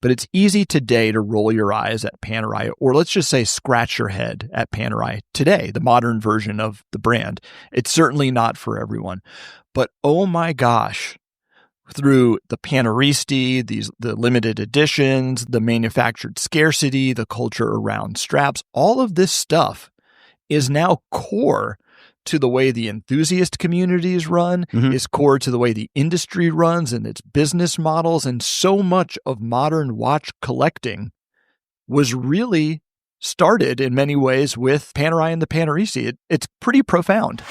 but it's easy today to roll your eyes at Panerai, or let's just say scratch your head at Panerai today, the modern version of the brand. It's certainly not for everyone. But oh my gosh, through the Paneristi, the limited editions, the manufactured scarcity, the culture around straps, all of this stuff is now core to the way the enthusiast communities run, is core to the way the industry runs and its business models. And so much of modern watch collecting was really started in many ways with Panerai and the Paneristi. It's pretty profound.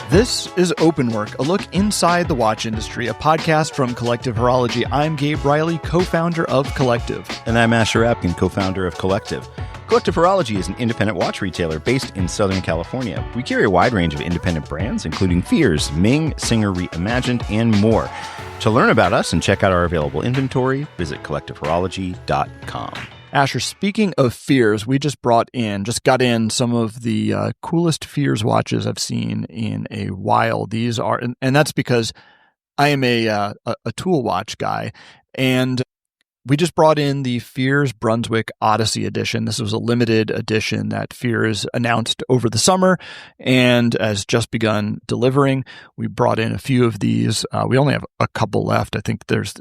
This is Openwork, a look inside the watch industry, a podcast from Collective Horology. I'm Gabe Riley, co-founder of Collective. And I'm Asher Apkin, co-founder of Collective. Collective Horology is an independent watch retailer based in Southern California. We carry a wide range of independent brands, including Fears, Ming, Singer Reimagined, and more. To learn about us and check out our available inventory, visit collectivehorology.com. Asher, speaking of Fears, we just got in some of the coolest Fears watches I've seen in a while. These are, and that's because I am a tool watch guy, and we just brought in the Fears Brunswick Odyssey Edition. This was a limited edition that Fears announced over the summer and has just begun delivering. We brought in a few of these. We only have a couple left. I think there's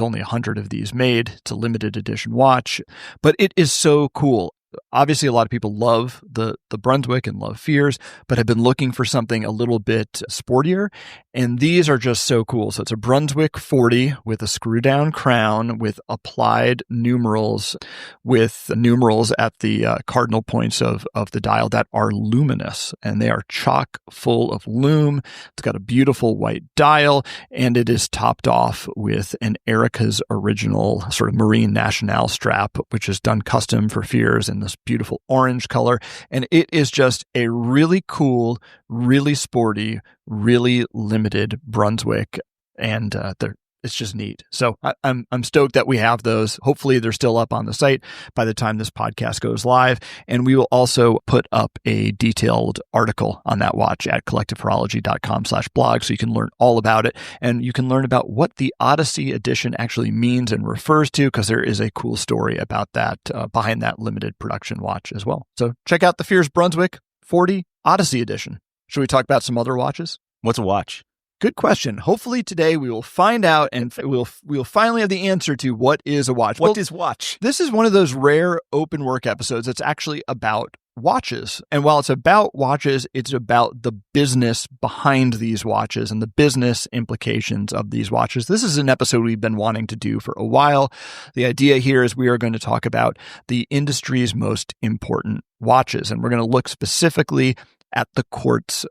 only 100 of these made. It's a limited edition watch, but it is so cool. Obviously, a lot of people love the Brunswick and love Fears, but have been looking for something a little bit sportier. And these are just so cool. So it's a Brunswick 40 with a screw-down crown with applied numerals, with numerals at the cardinal points of the dial that are luminous. And they are chock full of lume. It's got a beautiful white dial, and it is topped off with an Erica's original sort of Marine Nationale strap, which is done custom for Fears in this beautiful orange color. And it is just a really cool, really sporty, really limited Brunswick. And it's just neat. So I'm stoked that we have those. Hopefully they're still up on the site by the time this podcast goes live. And we will also put up a detailed article on that watch at collectivehorology.com/blog, so you can learn all about it. And you can learn about what the Odyssey Edition actually means and refers to, because there is a cool story about that behind that limited production watch as well. So check out the Fears Brunswick 40 Odyssey Edition. Should we talk about some other watches? What's a watch? Good question. Hopefully today we will find out, and we'll finally have the answer to what is a watch. What is watch? This is one of those rare Openwork episodes that's actually about watches. And while it's about watches, it's about the business behind these watches and the business implications of these watches. This is an episode we've been wanting to do for a while. The idea here is we are going to talk about the industry's most important watches, and we're going to look specifically at the quartz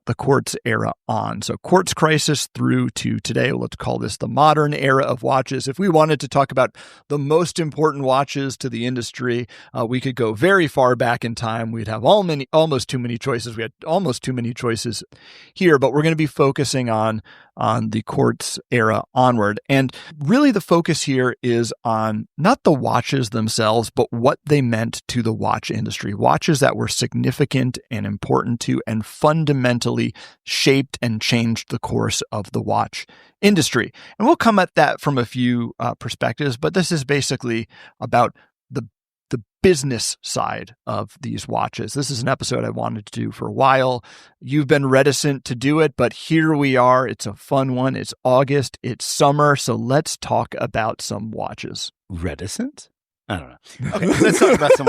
era on. So Quartz Crisis through to today. Let's call this the modern era of watches. If we wanted to talk about the most important watches to the industry, we could go very far back in time. We'd have almost too many choices. We had almost too many choices here, but we're going to be focusing on the quartz era onward. And really the focus here is on not the watches themselves, but what they meant to the watch industry. Watches that were significant and important to and fundamentally shaped and changed the course of the watch industry. And we'll come at that from a few perspectives, but this is basically about the business side of these watches. This is an episode I wanted to do for a while. You've been reticent to do it, but here we are. It's a fun one. It's August. It's summer. So let's talk about some watches. Reticent? I don't know. Okay, let's talk about some...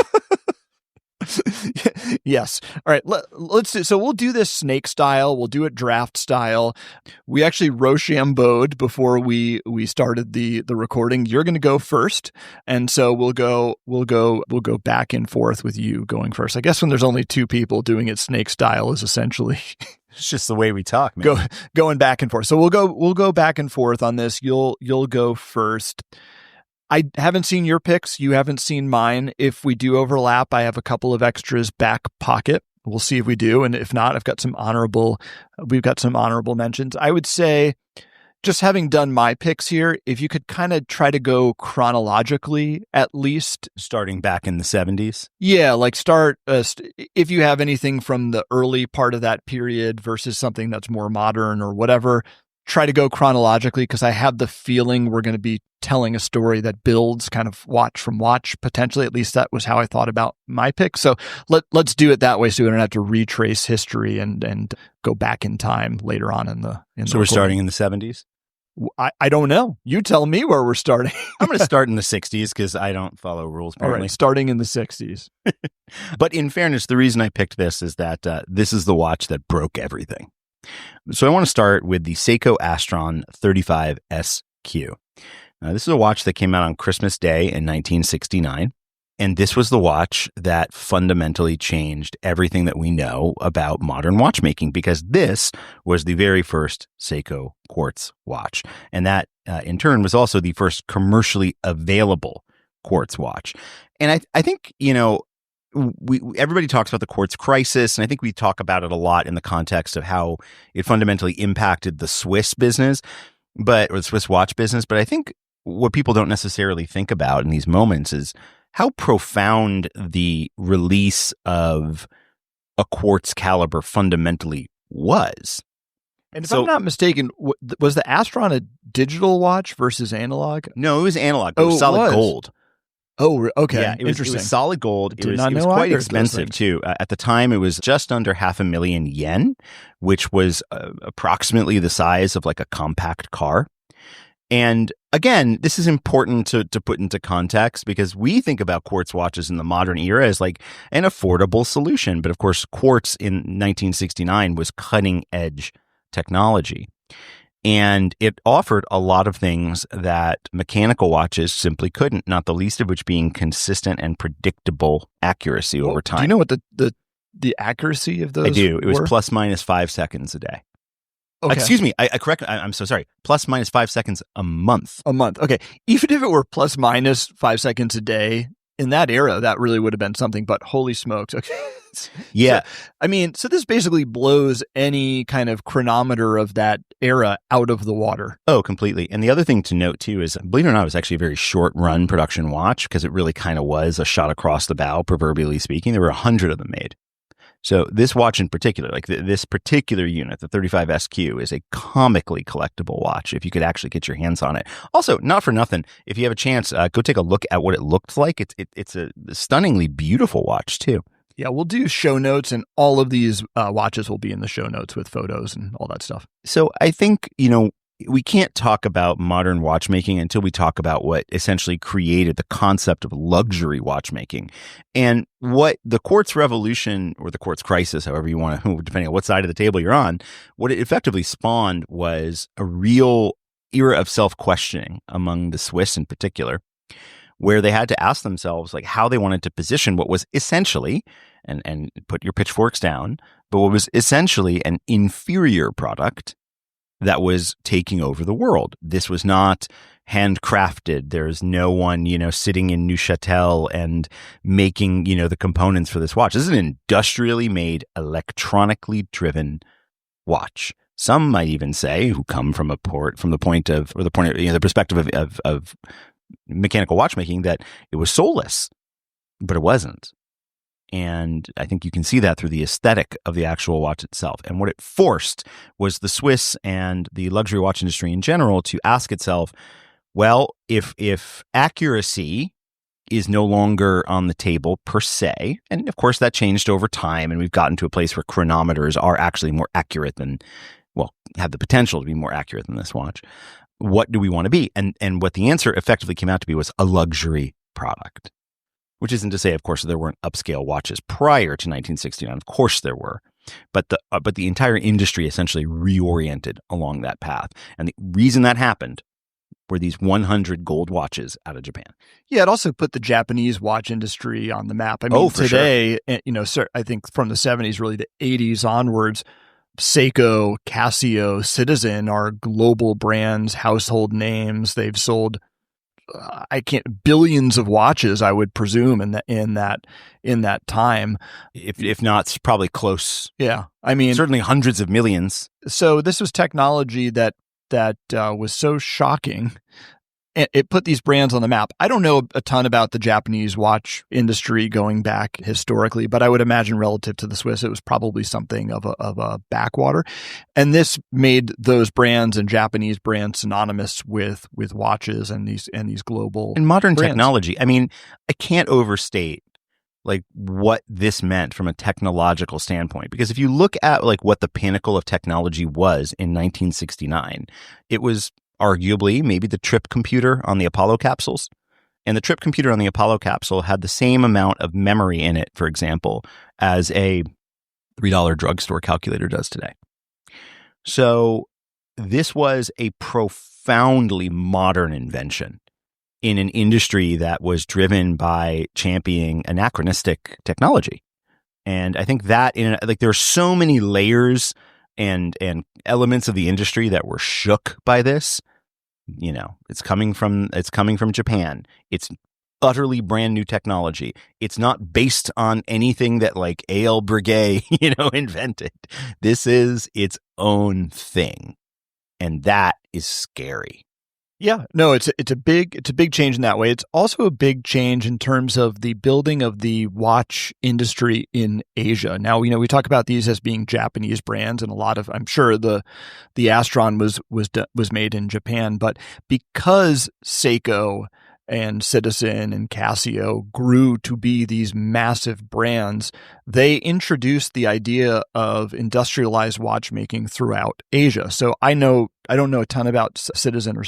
Yes. All right. Let's do. So we'll do this snake style. We'll do it draft style. We actually Rochambeaued before we started the recording. You're going to go first, and so we'll go back and forth with you going first. I guess when there's only two people doing it, snake style is essentially it's just the way we talk, man. Going back and forth. So we'll go back and forth on this. You'll go first. I haven't seen your picks. You haven't seen mine. If we do overlap, I have a couple of extras back pocket. We'll see if we do. And if not, we've got some honorable mentions. I would say, just having done my picks here, if you could kind of try to go chronologically, at least. Starting back in the 70s? Yeah, like start, if you have anything from the early part of that period versus something that's more modern or whatever, try to go chronologically because I have the feeling we're going to be telling a story that builds kind of watch from watch potentially. At least that was how I thought about my pick. So let's do it that way so we don't have to retrace history and go back in time later on in the So we're starting in the 70s? I don't know. You tell me where we're starting. I'm going to start in the 60s because I don't follow rules, apparently. All right, starting in the 60s. But in fairness, the reason I picked this is that this is the watch that broke everything. So I want to start with the Seiko Astron 35SQ. Now, this is a watch that came out on Christmas Day in 1969. And this was the watch that fundamentally changed everything that we know about modern watchmaking, because this was the very first Seiko quartz watch. And that, in turn, was also the first commercially available quartz watch. And I think, everybody talks about the Quartz Crisis, and I think we talk about it a lot in the context of how it fundamentally impacted the Swiss business, or the Swiss watch business. But I think what people don't necessarily think about in these moments is how profound the release of a quartz caliber fundamentally was. And if I'm not mistaken, was the Astron a digital watch versus analog? No, it was analog. It was solid gold. Oh, okay. Yeah, Interesting. It was solid gold. It was quite expensive, too. At the time, it was just under 500,000 yen, which was approximately the size of like a compact car. And again, this is important to put into context because we think about quartz watches in the modern era as like an affordable solution. But of course, quartz in 1969 was cutting edge technology. And it offered a lot of things that mechanical watches simply couldn't, not the least of which being consistent and predictable accuracy over time. Do you know what the accuracy of those I do. It was were? plus minus 5 seconds a day. Okay. Excuse me. I'm so sorry. Plus minus 5 seconds a month. A month. Okay. Even if it were plus minus 5 seconds a day, in that era, that really would have been something, but holy smokes. Okay. Yeah. So this basically blows any kind of chronometer of that era out of the water. Oh, completely. And the other thing to note, too, is, believe it or not, it was actually a very short run production watch because it really kind of was a shot across the bow, proverbially speaking. There were 100 of them made. So this watch in particular, like this particular unit, the 35SQ, is a comically collectible watch if you could actually get your hands on it. Also, not for nothing, if you have a chance, go take a look at what it looked like. It's a stunningly beautiful watch, too. Yeah, we'll do show notes, and all of these watches will be in the show notes with photos and all that stuff. So I think, we can't talk about modern watchmaking until we talk about what essentially created the concept of luxury watchmaking. And what the quartz revolution, or the quartz crisis, however you want to, depending on what side of the table you're on, what it effectively spawned was a real era of self-questioning among the Swiss in particular, where they had to ask themselves like how they wanted to position what was essentially, and put your pitchforks down, but what was essentially an inferior product that was taking over the world. This was not handcrafted. There's no one, sitting in Neuchâtel and making, the components for this watch. This is an industrially made, electronically driven watch. Some might even say, who come from the perspective of mechanical watchmaking, that it was soulless, but it wasn't. And I think you can see that through the aesthetic of the actual watch itself. And what it forced was the Swiss and the luxury watch industry in general to ask itself, well, if accuracy is no longer on the table per se, and of course that changed over time, and we've gotten to a place where chronometers are actually more accurate than, have the potential to be more accurate than this watch. What do we want to be? And what the answer effectively came out to be was a luxury product. Which isn't to say, of course, there weren't upscale watches prior to 1969. Of course there were. But the entire industry essentially reoriented along that path. And the reason that happened were these 100 gold watches out of Japan. Yeah, it also put the Japanese watch industry on the map. I mean, today, sure. I think from the 70s, really the 80s onwards, Seiko, Casio, Citizen are global brands, household names. They've sold billions of watches, I would presume, in that time. If not, probably close. Yeah, I mean, certainly hundreds of millions. So this was technology that was so shocking it put these brands on the map. I don't know a ton about the Japanese watch industry going back historically, but I would imagine relative to the Swiss, it was probably something of a backwater. And this made those brands and Japanese brands synonymous with watches and these global and modern brands. Technology. I mean, I can't overstate like what this meant from a technological standpoint, because if you look at like what the pinnacle of technology was in 1969, it was arguably maybe the trip computer on the Apollo capsules. And the trip computer on the Apollo capsule had the same amount of memory in it, for example, as a $3 drugstore calculator does today. So this was a profoundly modern invention in an industry that was driven by championing anachronistic technology. And I think that there are so many layers and elements of the industry that were shook by this. You know, it's coming from Japan. It's utterly brand new technology. It's not based on anything that like A.L. Breguet, invented. This is its own thing. And that is scary. Yeah, no, it's a big change in that way. It's also a big change in terms of the building of the watch industry in Asia. Now, we talk about these as being Japanese brands, and a lot of, I'm sure the Astron was made in Japan, but because Seiko and Citizen and Casio grew to be these massive brands, they introduced the idea of industrialized watchmaking throughout Asia. So I don't know a ton about Citizen or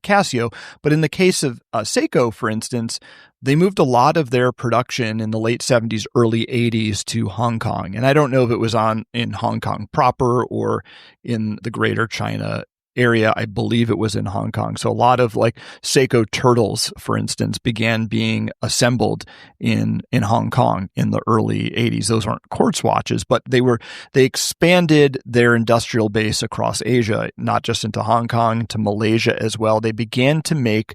Casio, but in the case of Seiko, for instance, they moved a lot of their production in the late 70s, early 80s to Hong Kong. And I don't know if it was in Hong Kong proper or in the greater China area. I believe it was in Hong Kong. So a lot of like Seiko turtles, for instance, began being assembled in Hong Kong in the early 80s. Those aren't quartz watches, but they expanded their industrial base across Asia, not just into Hong Kong, to Malaysia as well. They began to make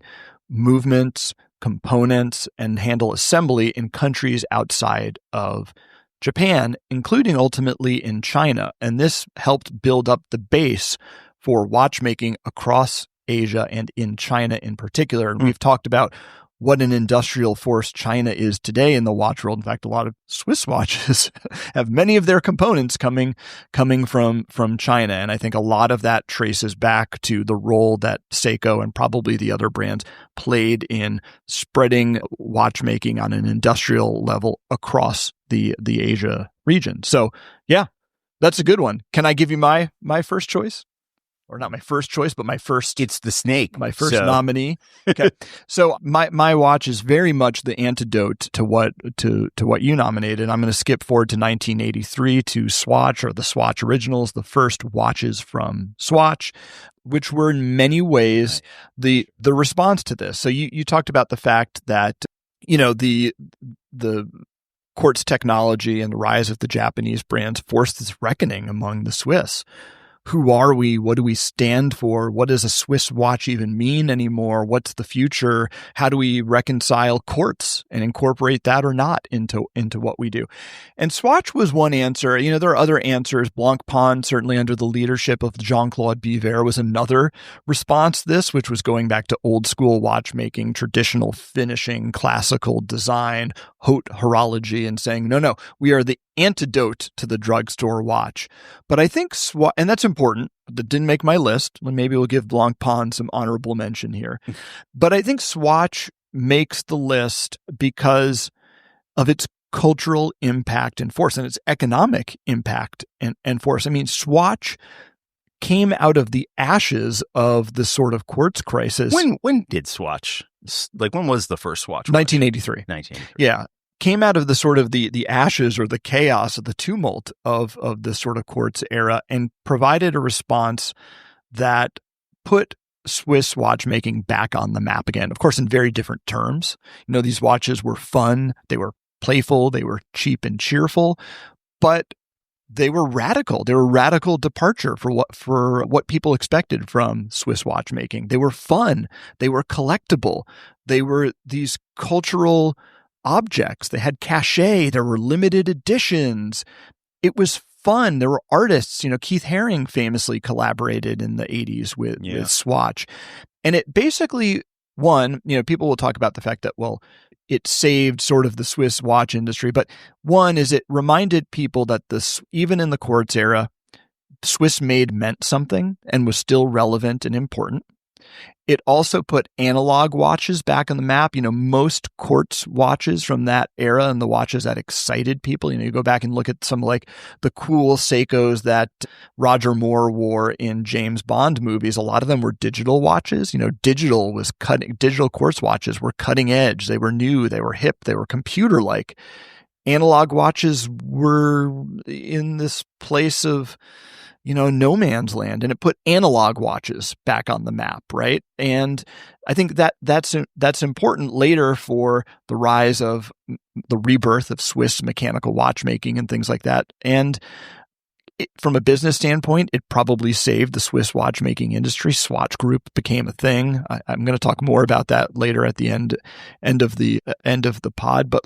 movements, components, and handle assembly in countries outside of Japan, including ultimately in China. And this helped build up the base for watchmaking across Asia and in China in particular. And we've talked about what an industrial force China is today in the watch world. In fact, a lot of Swiss watches have many of their components coming from China. And I think a lot of that traces back to the role that Seiko and probably the other brands played in spreading watchmaking on an industrial level across the Asia region. So yeah, that's a good one. Can I give you my first choice? Or not my first choice, but my first. It's the snake. My first nominee. Okay. So my watch is very much the antidote to what you nominated. I'm going to skip forward to 1983 to Swatch, or the Swatch Originals, the first watches from Swatch, which were in many ways the response to this. So you talked about the fact that, the quartz technology and the rise of the Japanese brands forced this reckoning among the Swiss. Who are we? What do we stand for? What does a Swiss watch even mean anymore? What's the future? How do we reconcile quartz and incorporate that or not into what we do? And Swatch was one answer. There are other answers. Blancpain, certainly under the leadership of Jean-Claude Biver, was another response to this, which was going back to old school watchmaking, traditional finishing, classical design, haute horology, and saying, no, we are the antidote to the drugstore watch. But I think Swatch, and that's important, that didn't make my list. Maybe we'll give Blancpain some honorable mention here. But I think Swatch makes the list because of its cultural impact and force, and its economic impact and force. I mean, Swatch came out of the ashes of the sort of quartz crisis. When did Swatch? Like, when was the first Swatch? 1983. 1983. Yeah. Came out of the sort of the ashes or the chaos of the tumult of the sort of quartz era, and provided a response that put Swiss watchmaking back on the map again. Of course, in very different terms. These watches were fun, they were playful, they were cheap and cheerful, but they were radical. They were radical departure for what people expected from Swiss watchmaking. They were fun. They were collectible. They were these cultural objects. They had cachet. There were limited editions. It was fun. There were artists. Keith Haring famously collaborated in the 80s with Swatch. And it basically one, people will talk about the fact that, well, it saved sort of the Swiss watch industry. But one is it reminded people that even in the Quartz era, Swiss made meant something and was still relevant and important. It also put analog watches back on the map. Most quartz watches from that era and the watches that excited people. You go back and look at some like the cool Seikos that Roger Moore wore in James Bond movies. A lot of them were digital watches. Digital quartz watches were cutting edge. They were new. They were hip. They were computer-like. Analog watches were in this place of no man's land, and it put analog watches back on the map, right? And I think that's important later for the rise of the rebirth of Swiss mechanical watchmaking and things like that. And from a business standpoint, it probably saved the Swiss watchmaking industry. Swatch Group became a thing. I'm going to talk more about that later at the end of the pod, but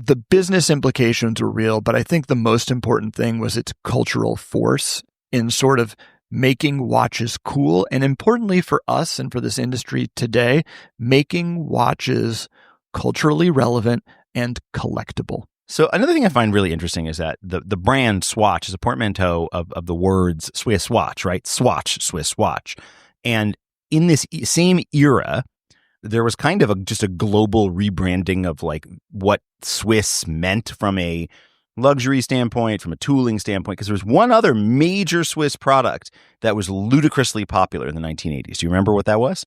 the business implications were real, but I think the most important thing was its cultural force in sort of making watches cool. And importantly for us and for this industry today, making watches culturally relevant and collectible. So another thing I find really interesting is that the brand Swatch is a portmanteau of the words Swiss watch, right? Swatch, Swiss watch. And in this same era, there was kind of just a global rebranding of what Swiss meant from a luxury standpoint, from a tooling standpoint, because there was one other major Swiss product that was ludicrously popular in the 1980s. Do you remember what that was?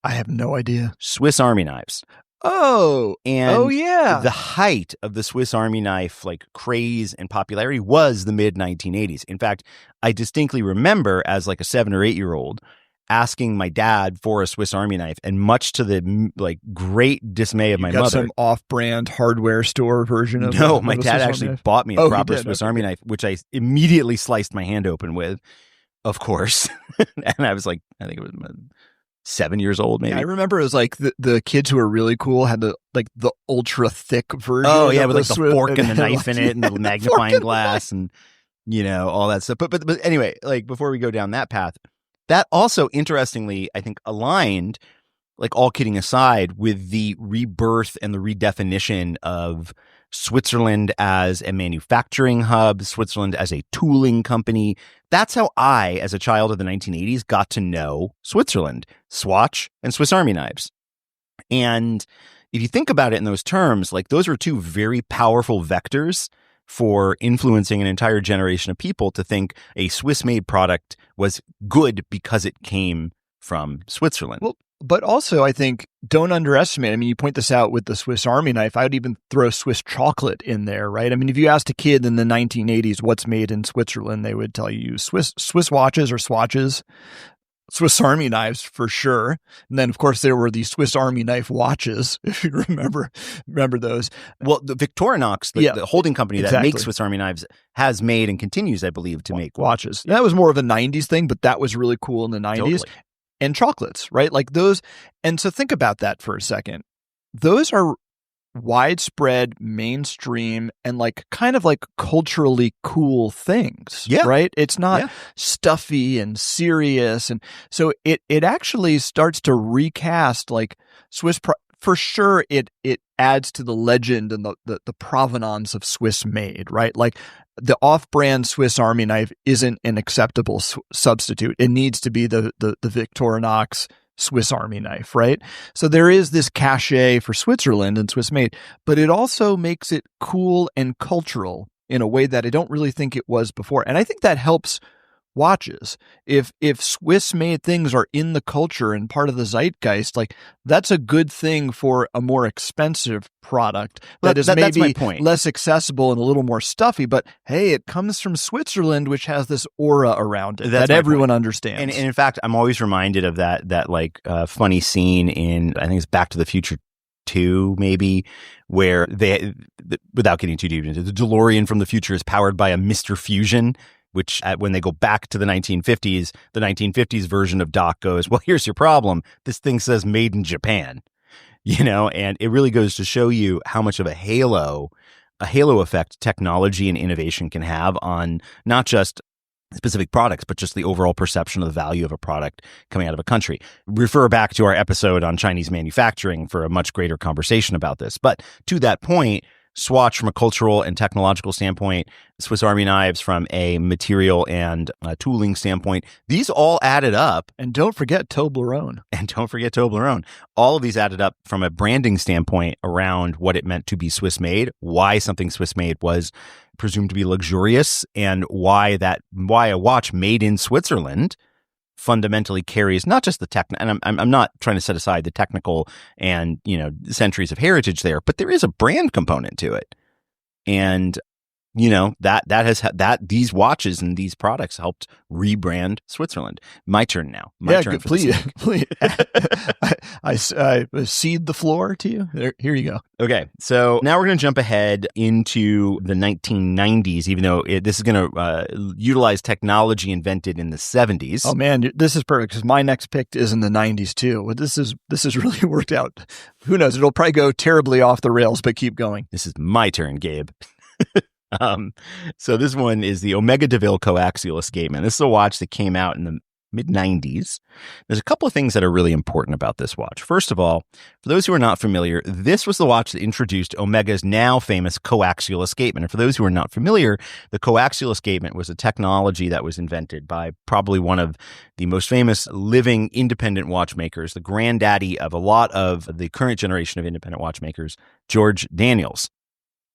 I have no idea. Swiss Army knives. Oh, yeah. The height of the Swiss Army knife craze and popularity was the mid 1980s. In fact, I distinctly remember as a 7 or 8 year old asking my dad for a Swiss Army knife, and much to the great dismay of my mother, some off-brand hardware store version of my dad actually bought me a proper Swiss Army knife, which I immediately sliced my hand open with, of course. And I was I think it was 7 years old, maybe. Yeah, I remember it was the kids who were really cool had the ultra thick version. Oh yeah, with the fork and the knife in it and the magnifying glass and all that stuff. But anyway, before we go down that path, that also, interestingly, I think aligned, all kidding aside, with the rebirth and the redefinition of Switzerland as a manufacturing hub, Switzerland as a tooling company. That's how I, as a child of the 1980s, got to know Switzerland, Swatch, and Swiss Army knives. And if you think about it in those terms, those are two very powerful vectors for influencing an entire generation of people to think a Swiss-made product was good because it came from Switzerland. Well, but also I think don't underestimate. I mean, you point this out with the Swiss Army knife. I would even throw Swiss chocolate in there, right? I mean, if you asked a kid in the 1980s what's made in Switzerland, they would tell you Swiss watches or swatches. Swiss Army knives for sure. And then, of course, there were the Swiss Army knife watches, if you remember those. Well, the Victorinox, the holding company that makes Swiss Army knives, has made and continues, I believe, to make watches. Yeah. That was more of a 90s thing, but that was really cool in the 90s. Totally. And chocolates, right? Those. And so think about that for a second. Those are widespread, mainstream, and kind of culturally cool things. Yeah. Right? It's not stuffy and serious. And so it actually starts to recast Swiss for sure. It adds to the legend and the provenance of Swiss made, right? The off-brand Swiss Army knife isn't an acceptable substitute. It needs to be the Victorinox Swiss Army knife, right? So there is this cachet for Switzerland and Swiss made, but it also makes it cool and cultural in a way that I don't really think it was before. And I think that helps watches. If Swiss made things are in the culture and part of the zeitgeist, that's a good thing for a more expensive product that is maybe less accessible and a little more stuffy, but hey, it comes from Switzerland, which has this aura around it that everyone understands. And in fact, I'm always reminded of that funny scene in, I think it's Back to the Future 2, maybe, where without getting too deep into it, the DeLorean from the future is powered by a Mr. Fusion, which when they go back to the 1950s version of Doc goes, well, here's your problem. This thing says made in Japan, and it really goes to show you how much of a halo effect technology and innovation can have on not just specific products, but just the overall perception of the value of a product coming out of a country. Refer back to our episode on Chinese manufacturing for a much greater conversation about this. But to that point, Swatch from a cultural and technological standpoint, Swiss Army knives from a material and tooling standpoint, these all added up. And don't forget Toblerone. All of these added up from a branding standpoint around what it meant to be Swiss made, why something Swiss made was presumed to be luxurious, and why a watch made in Switzerland fundamentally carries not just the and I'm not trying to set aside the technical and centuries of heritage there, but there is a brand component to it, and that these watches and these products helped rebrand Switzerland. My turn now. Please. I cede the floor to you. Here you go. Okay, so now we're going to jump ahead into the 1990s, even though this is going to utilize technology invented in the 70s. Oh man, this is perfect because my next pick is in the 90s too. This is really worked out. Who knows? It'll probably go terribly off the rails, but keep going. This is my turn, Gabe. So this one is the Omega DeVille coaxial escapement. This is a watch that came out in the mid-90s. There's a couple of things that are really important about this watch. First of all, for those who are not familiar, this was the watch that introduced Omega's now famous coaxial escapement. And for those who are not familiar, the coaxial escapement was a technology that was invented by probably one of the most famous living independent watchmakers, the granddaddy of a lot of the current generation of independent watchmakers, George Daniels.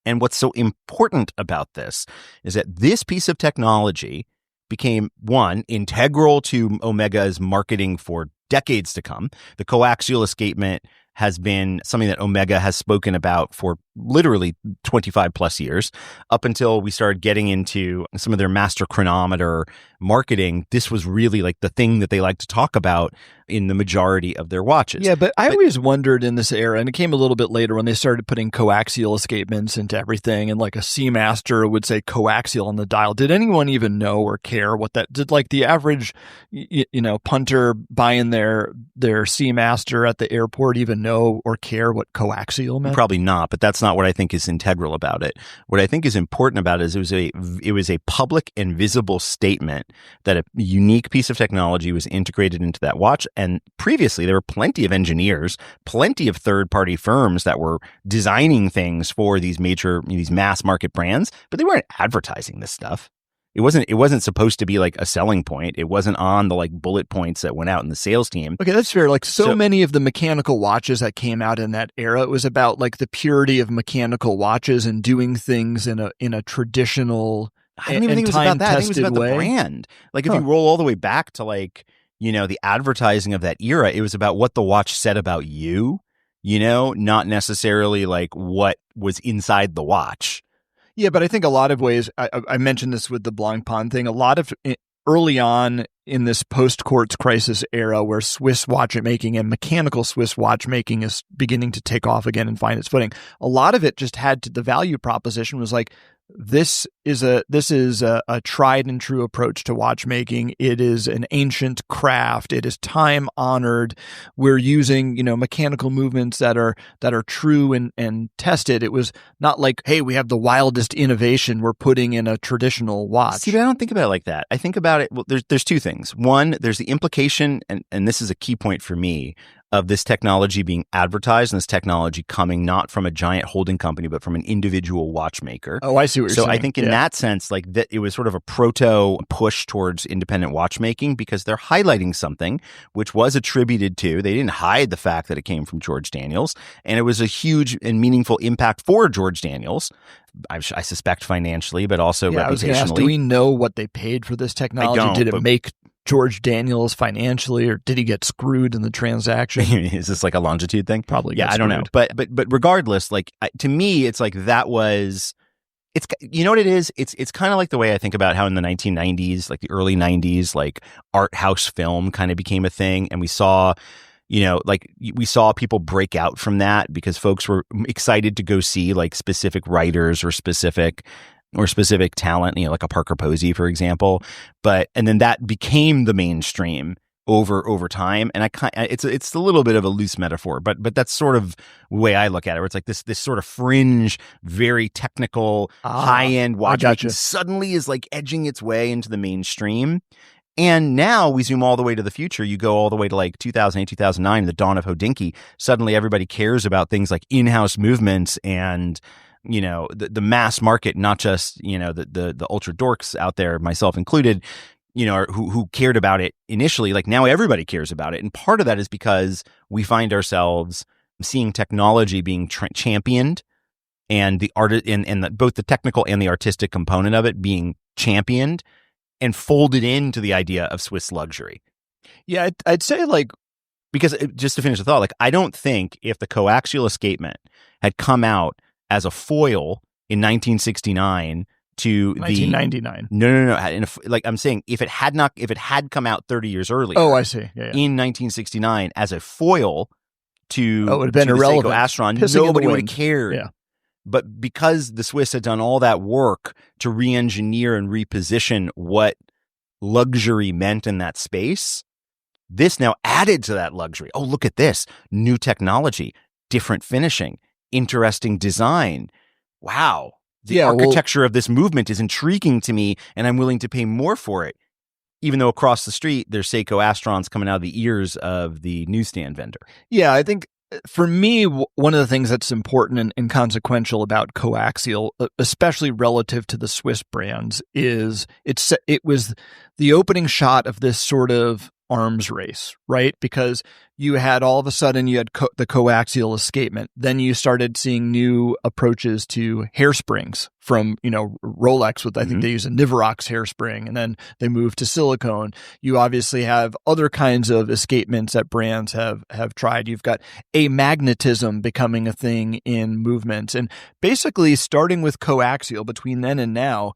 And what's so important about this is that this piece of technology became, one, integral to Omega's marketing for decades to come. The coaxial escapement has been something that Omega has spoken about for literally 25 plus years. Up until we started getting into some of their master chronometer marketing, this was really like the thing that they like to talk about in the majority of their watches. Yeah, but I always wondered in this era, and it came a little bit later when they started putting coaxial escapements into everything, and like a Seamaster would say coaxial on the dial. Did anyone even know or care what that did? Like the average, punter buying their Seamaster at the airport even know or care what coaxial meant? Probably not, but that's not what I think is integral about it. What I think is important about it is it was a public and visible statement that a unique piece of technology was integrated into that watch. And previously, there were plenty of engineers, plenty of third-party firms that were designing things for these mass market brands, but they weren't advertising this stuff. It wasn't supposed to be like a selling point. It wasn't on the like bullet points that went out in the sales team. Okay, that's fair. Like so many of the mechanical watches that came out in that era, it was about like the purity of mechanical watches and doing things in a traditional, I don't even think it was about that. I think it was about the brand. Like if you roll all the way back to like, the advertising of that era, it was about what the watch said about you, not necessarily like what was inside the watch. Yeah, but I think a lot of ways, I mentioned this with the Blanc Pan thing, a lot of early on in this post-Quartz Crisis era where Swiss watchmaking and mechanical Swiss watchmaking is beginning to take off again and find its footing, a lot of it just had the value proposition was like, this is a tried and true approach to watchmaking. It is an ancient craft. It is time honored. We're using, mechanical movements that are true and tested. It was not like, hey, we have the wildest innovation we're putting in a traditional watch. See, but I don't think about it like that. I think about it. Well, there's two things. One, there's the implication, and this is a key point for me, of this technology being advertised and this technology coming not from a giant holding company, but from an individual watchmaker. Oh, I see what you're saying. So I think in that sense, like that, it was sort of a proto push towards independent watchmaking because they're highlighting something which was attributed to, they didn't hide the fact that it came from George Daniels. And it was a huge and meaningful impact for George Daniels. I suspect financially, but also reputationally. I was going to ask, do we know what they paid for this technology? Did it make George Daniels financially, or did he get screwed in the transaction? Is this like a longitude thing? Probably. Yeah, I don't know. But regardless, like to me, it's like that was. It's what it is. It's kind of like the way I think about how in the 1990s, like the early 90s, like art house film kind of became a thing, and we saw. We saw people break out from that because folks were excited to go see like specific writers or specific talent, like a Parker Posey, for example. And then that became the mainstream. over time. And it's a little bit of a loose metaphor, but that's sort of the way I look at it, where it's like this sort of fringe, very technical, high-end watchmaking suddenly is like edging its way into the mainstream. And now we zoom all the way to the future. You go all the way to like 2008, 2009, the dawn of Hodinkee. Suddenly everybody cares about things like in-house movements and, you know, the mass market, not just, you know, the ultra dorks out there, myself included, you know, who cared about it initially. Like now everybody cares about it. And part of that is because we find ourselves seeing technology being championed, and the art and both the technical and the artistic component of it being championed and folded into the idea of Swiss luxury. Yeah, I'd say like, because just to finish the thought, like I don't think if the coaxial escapement had come out as a foil in 1969 to 1999. No. Like I'm saying, if it had come out 30 years earlier. Oh, I see. Yeah. In 1969 as a foil to, it would have been irrelevant. The Seiko Astron, nobody would have cared. Yeah. But because the Swiss had done all that work to re-engineer and reposition what luxury meant in that space, this now added to that luxury. Oh, look at this. New technology, different finishing, interesting design. Wow. The architecture of this movement is intriguing to me, and I'm willing to pay more for it. Even though across the street, there's Seiko Astrons coming out of the ears of the newsstand vendor. Yeah, I think for me, one of the things that's important and consequential about coaxial, especially relative to the Swiss brands, is it was the opening shot of this sort of arms race, right? Because you had all of a sudden you had the coaxial escapement. Then you started seeing new approaches to hairsprings from, you know, Rolex with, I think they use a Niverox hairspring, and then they moved to silicone. You obviously have other kinds of escapements that brands have tried. You've got amagnetism becoming a thing in movements, and basically starting with coaxial between then and now,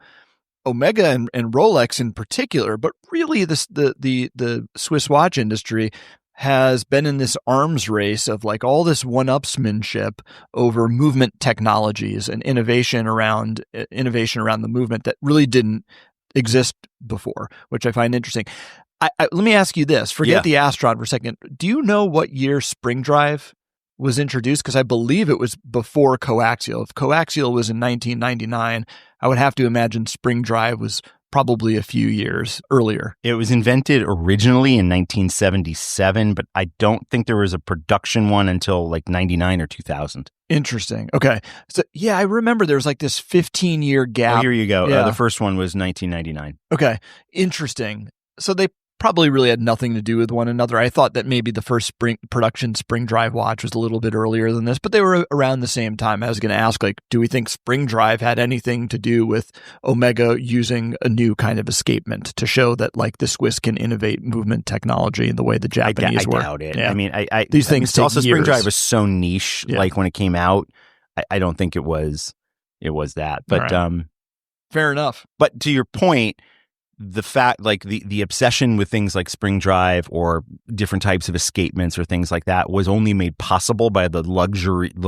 Omega and Rolex in particular, but really the Swiss watch industry has been in this arms race of like all this one-upsmanship over movement technologies and innovation around the movement that really didn't exist before, which I find interesting. Let me ask you this. Forget the Astron for a second. Do you know what year spring drive was introduced? Because I believe it was before coaxial. If coaxial was in 1999, I would have to imagine spring drive was probably a few years earlier. It was invented originally in 1977, but I don't think there was a production one until like 99 or 2000. Interesting. Okay. So yeah, I remember there was like this 15-year gap. Oh, here you go. Yeah. The first one was 1999. Okay. Interesting. So they probably really had nothing to do with one another. I thought that maybe the first production spring drive watch was a little bit earlier than this, but they were around the same time. I was going to ask, like, do we think spring drive had anything to do with Omega using a new kind of escapement to show that, like, the Swiss can innovate movement technology in the way the Japanese were? I doubt it. Yeah. I mean, these things take also years. Spring drive was so niche. Yeah. Like when it came out, I don't think it was that. But right. Fair enough. But to your point, the fact, like the obsession with things like spring drive or different types of escapements or things like that was only made possible by the luxurization,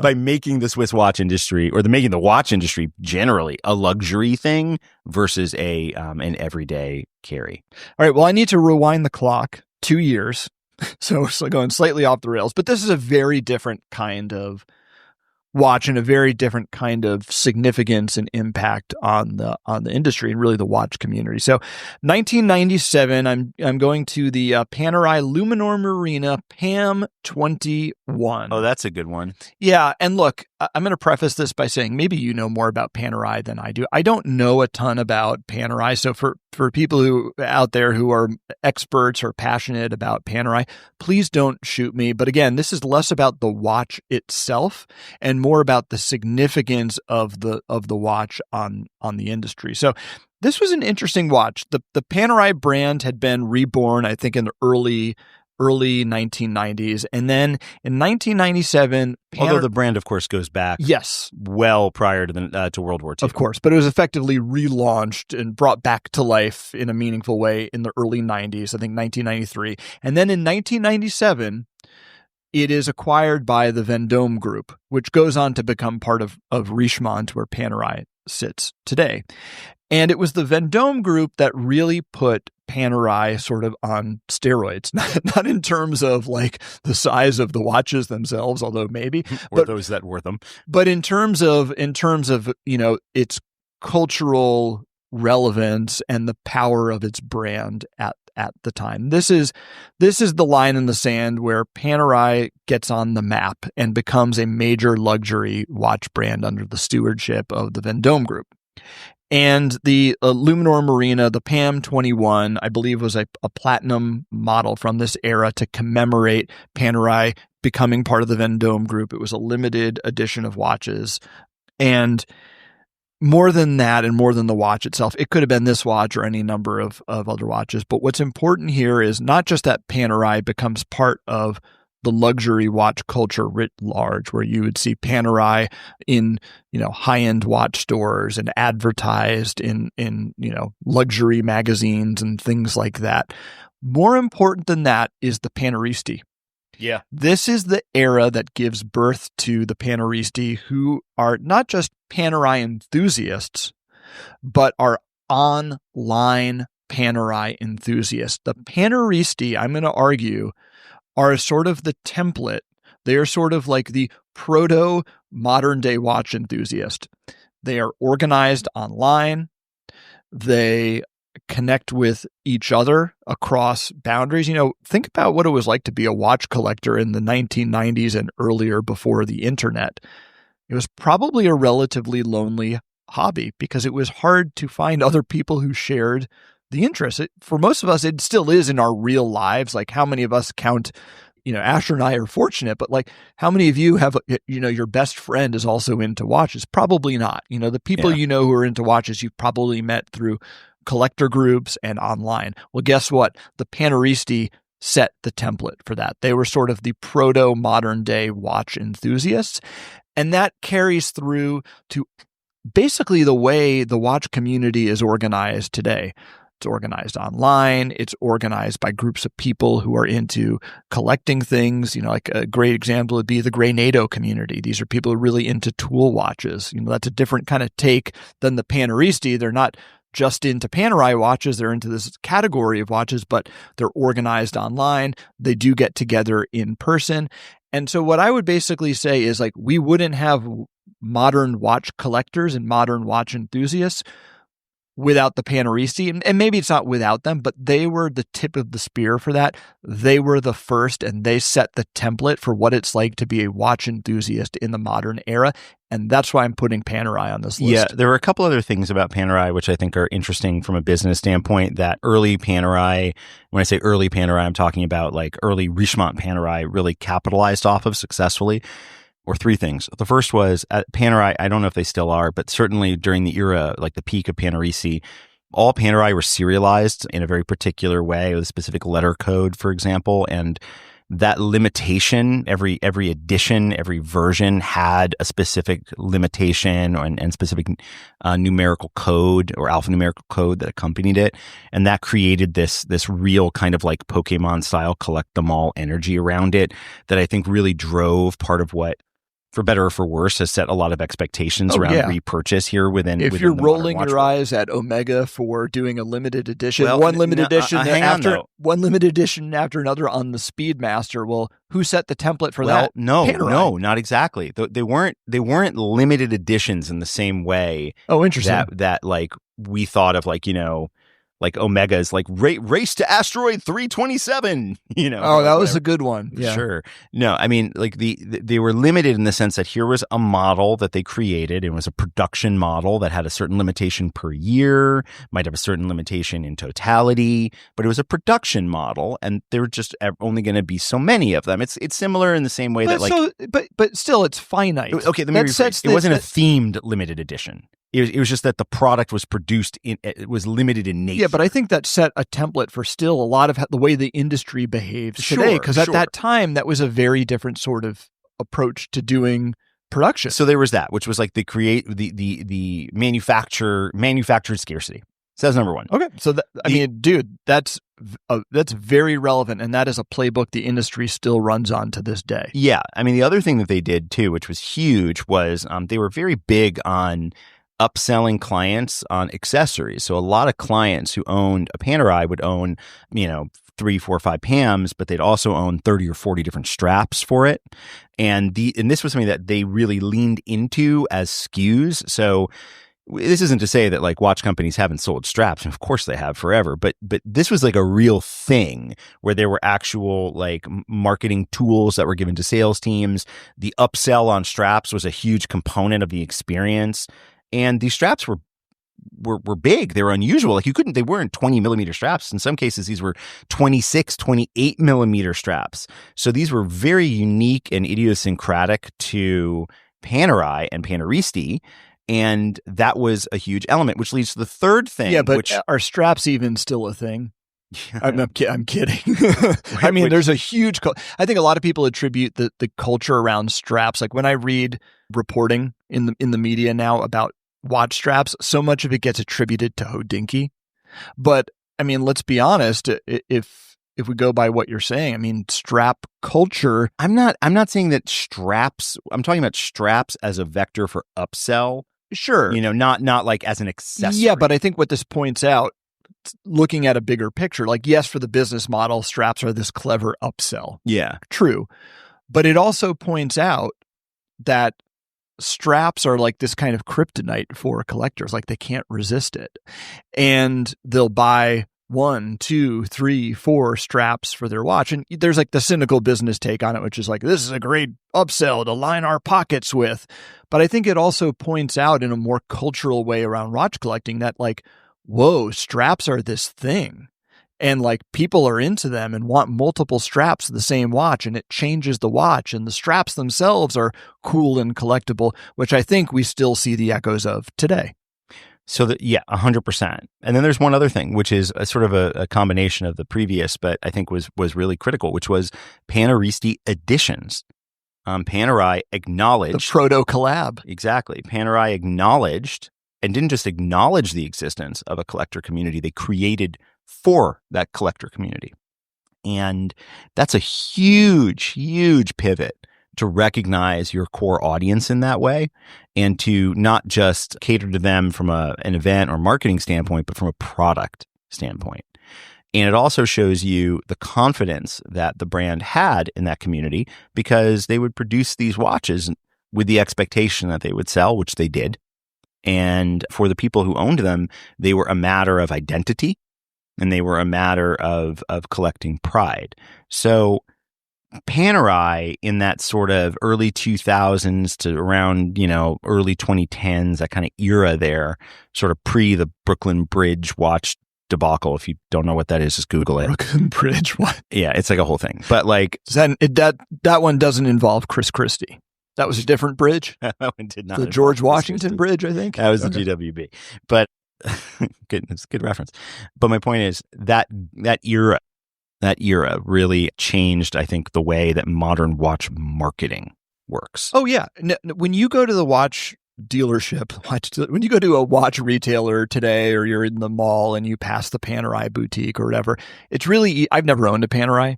by making the Swiss watch industry, or making the watch industry generally a luxury thing versus an everyday carry. All right. Well, I need to rewind the clock 2 years. So going slightly off the rails, but this is a very different kind of watch and a very different kind of significance and impact on the industry and really the watch community. So 1997, I'm going to the Panerai Luminor Marina PAM 21. Oh, that's a good one. Yeah. And look, I'm going to preface this by saying maybe you know more about Panerai than I do. I don't know a ton about Panerai. So for people who out there who are experts or passionate about Panerai, please don't shoot me. But again, this is less about the watch itself and more about the significance of the watch on the industry. So this was an interesting watch. The Panerai brand had been reborn, I think, in the early 1990s. And then in 1997... Although the brand, of course, goes back well prior to World War II. Of course, but it was effectively relaunched and brought back to life in a meaningful way in the early 90s, I think 1993. And then in 1997... it is acquired by the Vendôme Group, which goes on to become part of Richemont, where Panerai sits today. And it was the Vendome group that really put Panerai sort of on steroids, not in terms of like the size of the watches themselves, although maybe, or those that wore them, but in terms of its cultural relevance and the power of its brand at the time. This is the line in the sand where Panerai gets on the map and becomes a major luxury watch brand under the stewardship of the Vendome group. And the Luminor Marina, the PAM 21, I believe was a platinum model from this era to commemorate Panerai becoming part of the Vendome group. It was a limited edition of watches. And more than that, and more than the watch itself, it could have been this watch or any number of other watches. But what's important here is not just that Panerai becomes part of the luxury watch culture writ large, where you would see Panerai in, high-end watch stores and advertised in luxury magazines and things like that. More important than that is the Paneristi. Yeah. This is the era that gives birth to the Paneristi, who are not just Panerai enthusiasts, but are online Panerai enthusiasts. The Paneristi, I'm going to argue, are sort of the template. They are sort of like the proto modern day watch enthusiast. They are organized online. They connect with each other across boundaries. Think about what it was like to be a watch collector in the 1990s and earlier, before the internet. It was probably a relatively lonely hobby because it was hard to find other people who shared the interest. For most of us, it still is in our real lives. Like, how many of us count, Asher and I are fortunate, but like, how many of you have, your best friend is also into watches? Probably not. The people who are into watches, you've probably met through collector groups and online. Well, guess what? The Paneristi set the template for that. They were sort of the proto modern day watch enthusiasts. And that carries through to basically the way the watch community is organized today. It's organized online. It's organized by groups of people who are into collecting things. Like a great example would be the Grey NATO community. These are people who are really into tool watches. That's a different kind of take than the Paneristi. They're not just into Panerai watches. They're into this category of watches, but they're organized online. They do get together in person. And so what I would basically say is, like, we wouldn't have modern watch collectors and modern watch enthusiasts without the Paneristi. And maybe it's not without them, but they were the tip of the spear for that. They were the first, and they set the template for what it's like to be a watch enthusiast in the modern era. And that's why I'm putting Panerai on this list. Yeah, there were a couple other things about Panerai which I think are interesting from a business standpoint. That early Panerai, when I say early Panerai, I'm talking about like early Richemont Panerai, really capitalized off of successfully. Or three things. The first was at Panerai, I don't know if they still are, but certainly during the era, like the peak of Paneristi, all Panerai were serialized in a very particular way with a specific letter code, for example. And that limitation, every edition, every version had a specific limitation and specific numerical code or alphanumerical code that accompanied it. And that created this real kind of like Pokemon style collect them all energy around it that I think really drove part of what, for better or for worse, has set a lot of expectations around repurchase here within. If you're rolling your eyes at Omega for doing a limited edition, one limited edition after another on the Speedmaster, well, who set the template for that? No, not exactly. They weren't limited editions in the same way. Oh, interesting. That like we thought of like like Omega's like race to asteroid 327, Oh, that was a good one. Yeah. Sure. No, I mean, like they were limited in the sense that here was a model that they created. It was a production model that had a certain limitation per year, might have a certain limitation in totality, but it was a production model, and there were just only going to be so many of them. It's similar in the same way but still, it's finite. Okay, let me rephrase. It wasn't a themed limited edition. It was just that the product was produced it was limited in nature. Yeah, but I think that set a template for still a lot of the way the industry behaves today. Because at that time, that was a very different sort of approach to doing production. So there was that, which was like the manufactured scarcity. So that's number one. Okay, so that's very relevant, and that is a playbook the industry still runs on to this day. Yeah, I mean, the other thing that they did too, which was huge, was they were very big on upselling clients on accessories. So a lot of clients who owned a Panerai would own, 3, 4, 5 PAMs, but they'd also own 30 or 40 different straps for it. And this was something that they really leaned into as SKUs. So this isn't to say that like watch companies haven't sold straps. Of course they have forever, but this was like a real thing where there were actual like marketing tools that were given to sales teams. The upsell on straps was a huge component of the experience. And these straps were big. They were unusual. Like they weren't 20 millimeter straps. In some cases, these were 26, 28 millimeter straps. So these were very unique and idiosyncratic to Panerai and Panaristi. And that was a huge element, which leads to the third thing. Yeah, but are straps even still a thing? I'm kidding. I mean, there's a huge. I think a lot of people attribute the culture around straps. Like when I read reporting in the media now about watch straps, so much of it gets attributed to Hodinkee. But I mean, let's be honest. If we go by what you're saying, I mean, strap culture. I'm not saying that straps. I'm talking about straps as a vector for upsell. Sure. Not like as an accessory. Yeah, but I think what this points out, looking at a bigger picture, like, yes, for the business model, straps are this clever upsell. Yeah. True. But it also points out that straps are like this kind of kryptonite for collectors. Like they can't resist it. And they'll buy 1, 2, 3, 4 straps for their watch. And there's like the cynical business take on it, which is like, this is a great upsell to line our pockets with. But I think it also points out in a more cultural way around watch collecting that like, whoa, straps are this thing. And like people are into them and want multiple straps of the same watch, and it changes the watch, and the straps themselves are cool and collectible, which I think we still see the echoes of today. So 100%. And then there's one other thing, which is a sort of a combination of the previous, but I think was really critical, which was Panaristi editions. Panerai acknowledged the proto collab. Exactly. Panerai acknowledged, and didn't just acknowledge the existence of a collector community, they created for that collector community. And that's a huge, huge pivot to recognize your core audience in that way, and to not just cater to them from an event or marketing standpoint, but from a product standpoint. And it also shows you the confidence that the brand had in that community, because they would produce these watches with the expectation that they would sell, which they did. And for the people who owned them, they were a matter of identity, and they were a matter of collecting pride. So Panerai in that sort of early 2000s to around, early 2010s, that kind of era there, sort of pre the Brooklyn Bridge watch debacle. If you don't know what that is, just Google it. Brooklyn Bridge, what? Yeah, it's like a whole thing. But like that one doesn't involve Chris Christie. That was a different bridge. That one did not. The George Washington Bridge, I think. That was the GWB. But it's a good reference. But my point is that era really changed, I think, the way that modern watch marketing works. Oh, yeah. When you go to the watch dealership, when you go to a watch retailer today, or you're in the mall and you pass the Panerai boutique or whatever, it's really, I've never owned a Panerai.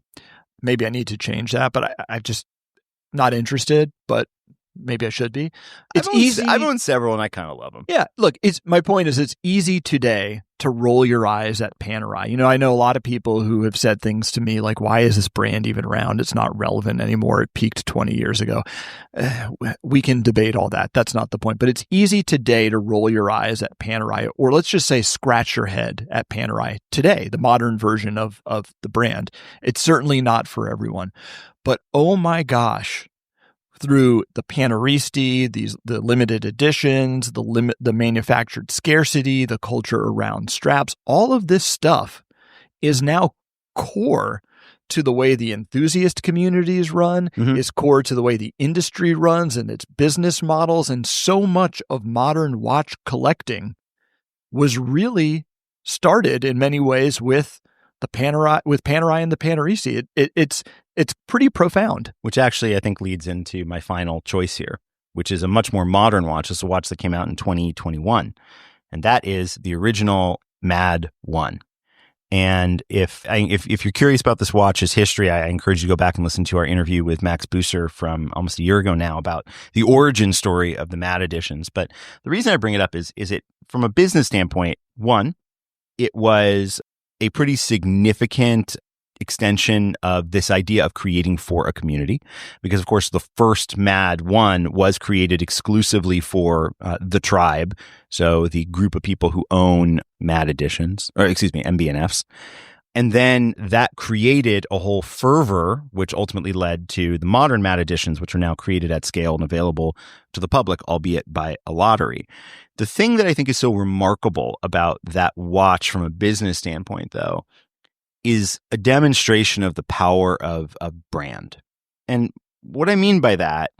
Maybe I need to change that, but I'm just not interested, but maybe I should be. It's easy. I've owned several and I kind of love them. Yeah. Look, my point is it's easy today to roll your eyes at Panerai. I know a lot of people who have said things to me like, why is this brand even around? It's not relevant anymore. It peaked 20 years ago. We can debate all that. That's not the point. But it's easy today to roll your eyes at Panerai, or let's just say scratch your head at Panerai today, the modern version of the brand. It's certainly not for everyone. But oh my gosh, through the Panaristi, the limited editions, the manufactured scarcity, the culture around straps, all of this stuff is now core to the way the enthusiast communities run, is core to the way the industry runs and its business models. And so much of modern watch collecting was really started in many ways with Panerai and the Panaristi. It's pretty profound. Which actually I think leads into my final choice here, which is a much more modern watch. It's a watch that came out in 2021, and that is the original Mad 1. And if you're curious about this watch's history, I encourage you to go back and listen to our interview with Max Buser from almost a year ago now about the origin story of the Mad editions. But the reason I bring it up is it from a business standpoint, one, it was a pretty significant extension of this idea of creating for a community, because of course the first Mad one was created exclusively for the tribe, so the group of people who own Mad editions, or excuse me, MBNFs, and then that created a whole fervor, which ultimately led to the modern Mad editions, which are now created at scale and available to the public, albeit by a lottery. The thing that I think is so remarkable about that watch from a business standpoint, though, is a demonstration of the power of a brand. And what I mean by that,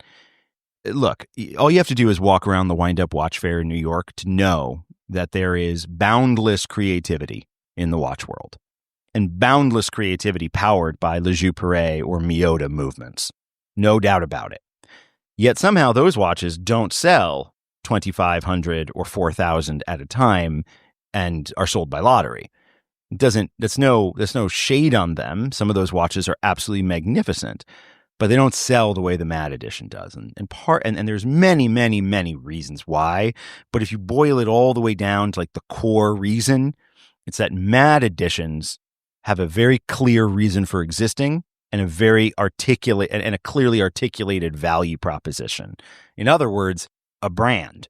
look, all you have to do is walk around the Wind-Up Watch Fair in New York to know that there is boundless creativity in the watch world, and boundless creativity powered by Le Jeu Perret or Miyota movements. No doubt about it. Yet somehow those watches don't sell 2,500 or 4,000 at a time and are sold by lottery. That's no shade on them. Some of those watches are absolutely magnificent, but they don't sell the way the Mad edition does. And there's many, many, many reasons why. But if you boil it all the way down to like the core reason, it's that Mad editions have a very clear reason for existing and a very articulate and a clearly articulated value proposition. In other words, a brand.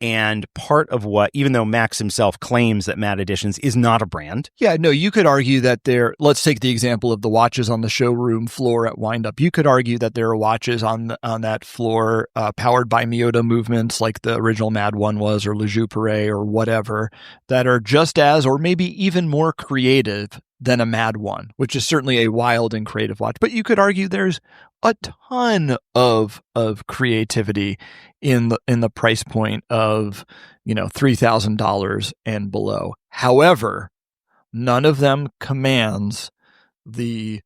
And part of what, even though Max himself claims that Mad Editions is not a brand. Yeah, no, you could argue that let's take the example of the watches on the showroom floor at Wind-Up. You could argue that there are watches on that floor powered by Miyota movements like the original Mad 1 was, or Le Jeu Perret or whatever, that are just as, or maybe even more creative than a Mad 1, which is certainly a wild and creative watch. But you could argue there's a ton of creativity in the price point of, $3,000 and below. However, none of them commands the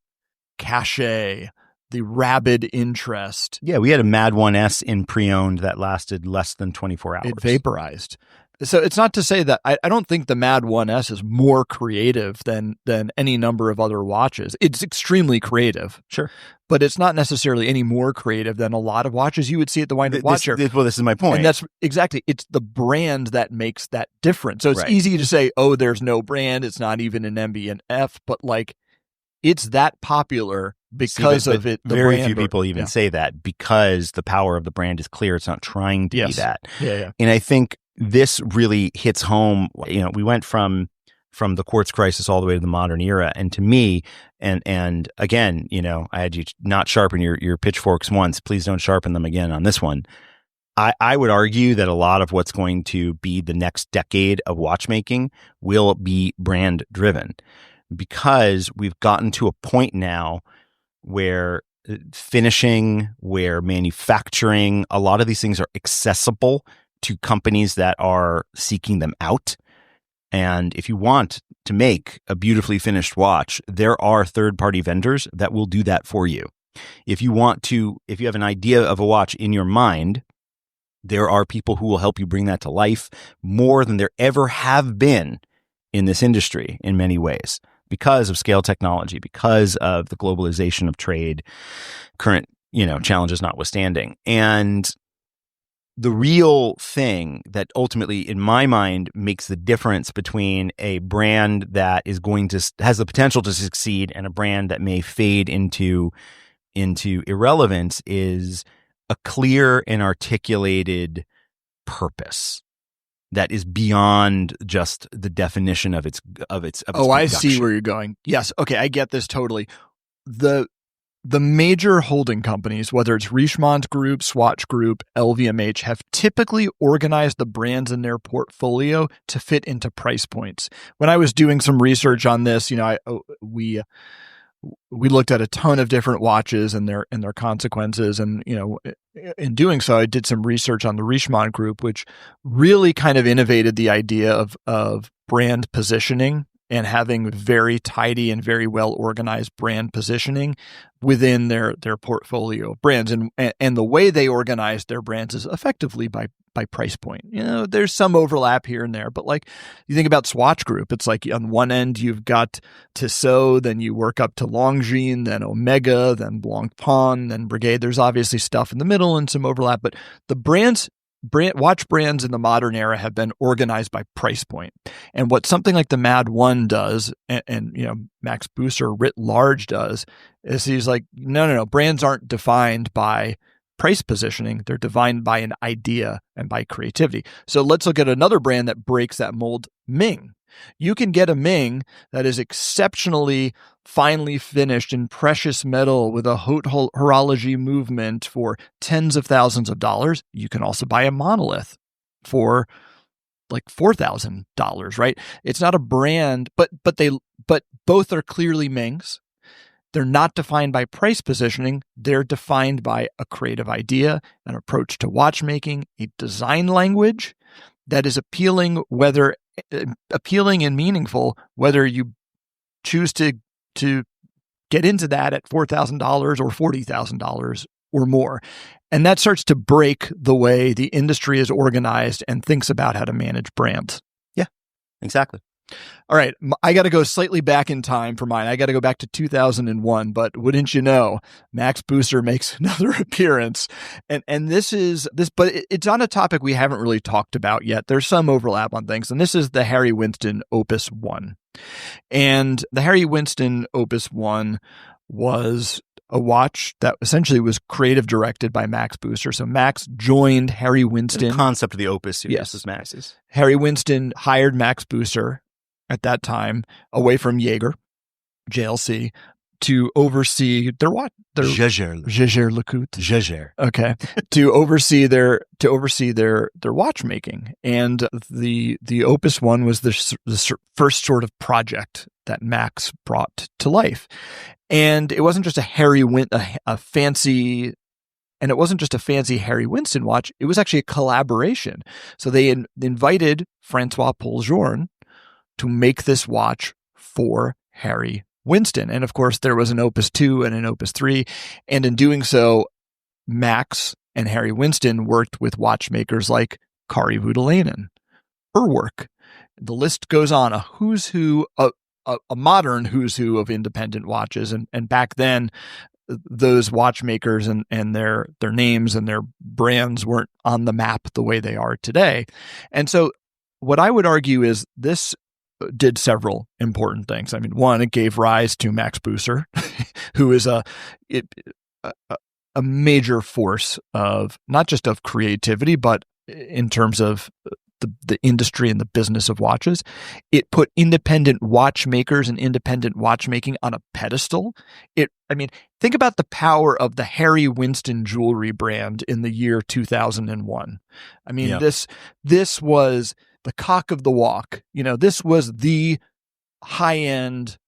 cachet, the rabid interest. Yeah, we had a Mad 1S in pre-owned that lasted less than 24 hours. It vaporized. So it's not to say that I don't think the Mad 1S is more creative than any number of other watches. It's extremely creative. Sure. But it's not necessarily any more creative than a lot of watches you would see at the Wind-Up Watch Fair. Well, this is my point. And that's exactly, it's the brand that makes that difference. So it's easy to say, oh, there's no brand. It's not even an MB&F, but like it's that popular because of it. Very few people even say that because the power of the brand is clear. It's not trying to be that. Yeah. And I think this really hits home. We went from the Quartz Crisis all the way to the modern era. And to me, and again, I had you not sharpen your pitchforks once. Please don't sharpen them again on this one. I would argue that a lot of what's going to be the next decade of watchmaking will be brand driven, because we've gotten to a point now where finishing, where manufacturing, a lot of these things are accessible to companies that are seeking them out. And if you want to make a beautifully finished watch, there are third-party vendors that will do that for you. If you have an idea of a watch in your mind, there are people who will help you bring that to life more than there ever have been in this industry in many ways, because of scale technology, because of the globalization of trade, current, challenges notwithstanding. And the real thing that ultimately, in my mind, makes the difference between a brand that is has the potential to succeed and a brand that may fade into irrelevance is a clear and articulated purpose that is beyond just the definition of its production. I see where you're going. Yes. Okay. I get this totally. The major holding companies, whether it's Richemont Group, Swatch Group, LVMH, have typically organized the brands in their portfolio to fit into price points. When I was doing some research on this, we looked at a ton of different watches and their consequences, and in doing so, I did some research on the Richemont Group, which really kind of innovated the idea of brand positioning and having very tidy and very well organized brand positioning within their portfolio of brands. And the way they organize their brands is effectively by price point. There's some overlap here and there, but like you think about Swatch Group, it's like on one end you've got Tissot, then you work up to Longines, then Omega, then Blancpain, then Brigade. There's obviously stuff in the middle and some overlap, but the watch brands in the modern era have been organized by price point. And what something like the Mad One does, and Max Busser writ large does, is he's like, no, brands aren't defined by price positioning. They're defined by an idea and by creativity. So let's look at another brand that breaks that mold, Ming. You can get a Ming that is exceptionally finely finished in precious metal with a haute horology movement for tens of thousands of dollars. You can also buy a monolith for like $4,000, right? It's not a brand, but both are clearly Mings. They're not defined by price positioning. They're defined by a creative idea, an approach to watchmaking, a design language that is appealing and meaningful, whether you choose to get into that at $4,000 or $40,000 or more. And that starts to break the way the industry is organized and thinks about how to manage brands. Yeah, exactly. All right, I got to go slightly back in time for mine. I got to go back to 2001, but wouldn't you know, Max Busser makes another appearance. And but it's on a topic we haven't really talked about yet. There's some overlap on things, and this is the Harry Winston Opus 1. And the Harry Winston Opus 1 was a watch that essentially was creative directed by Max Busser. So Max joined Harry Winston. The concept of the Opus series Yes. is Max's. Harry Winston hired Max Busser at that time away from Jaeger, JLC, to oversee their what? Jaeger. Jaeger. Okay. to oversee their watchmaking. And the Opus 1 was the first sort of project that Max brought to life. And it wasn't just a fancy Harry Winston watch. It was actually a collaboration. So they invited Francois Paul-Journe to make this watch for Harry Winston. And of course, there was an Opus 2 and an Opus 3. And in doing so, Max and Harry Winston worked with watchmakers like Kari Voutilainen, Openwork. The list goes on, a who's who, a modern who's who of independent watches. And back then, those watchmakers and their names and their brands weren't on the map the way they are today. And so what I would argue is this did several important things. I mean, one, it gave rise to Max Busser, who is a major force of not just of creativity, but in terms of the industry and the business of watches. It put independent watchmakers and independent watchmaking on a pedestal. Think about the power of the Harry Winston jewelry brand in the year 2001. This was the cock of the walk. This was the high-end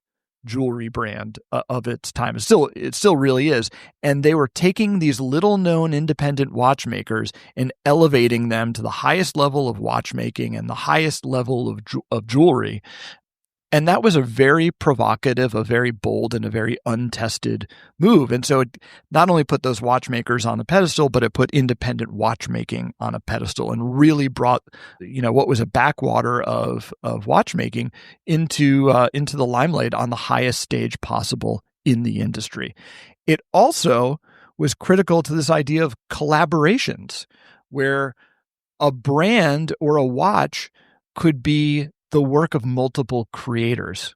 jewelry brand of its time. It still really is. And they were taking these little-known independent watchmakers and elevating them to the highest level of watchmaking and the highest level of jewelry. And that was a very provocative, a very bold, and a very untested move. And so it not only put those watchmakers on a pedestal, but it put independent watchmaking on a pedestal and really brought, what was a backwater of watchmaking into the limelight on the highest stage possible in the industry. It also was critical to this idea of collaborations, where a brand or a watch could be the work of multiple creators,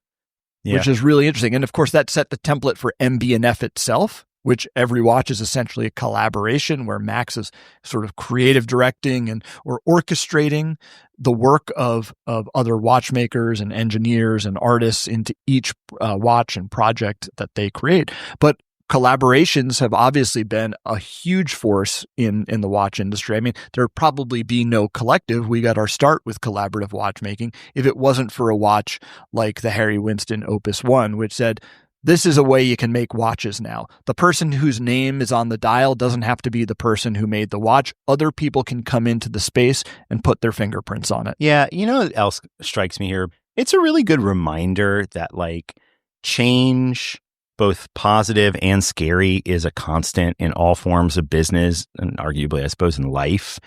which is really interesting. And of course, that set the template for MB&F itself, which every watch is essentially a collaboration where Max is sort of creative directing or orchestrating the work of other watchmakers and engineers and artists into each watch and project that they create. But collaborations have obviously been a huge force in the watch industry. I mean, there'd probably be no collective. We got our start with collaborative watchmaking if it wasn't for a watch like the Harry Winston Opus 1, which said, this is a way you can make watches now. The person whose name is on the dial doesn't have to be the person who made the watch. Other people can come into the space and put their fingerprints on it. Yeah, what else strikes me here? It's a really good reminder that like change, both positive and scary, is a constant in all forms of business and arguably, I suppose, in life.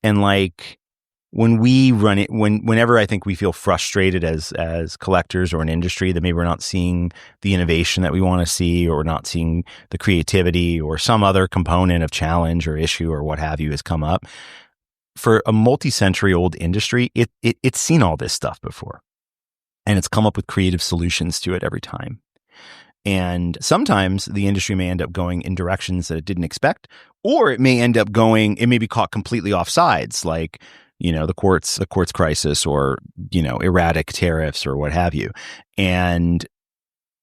And like when we run it, whenever I think we feel frustrated as collectors or an industry that maybe we're not seeing the innovation that we want to see, or we're not seeing the creativity, or some other component of challenge or issue or what have you has come up. For a multi-century old industry, it's seen all this stuff before. And it's come up with creative solutions to it every time. And sometimes the industry may end up going in directions that it didn't expect, or it may end up going, it may be caught completely off sides, like, you know, the Quartz Crisis, or, you know, erratic tariffs or what have you. And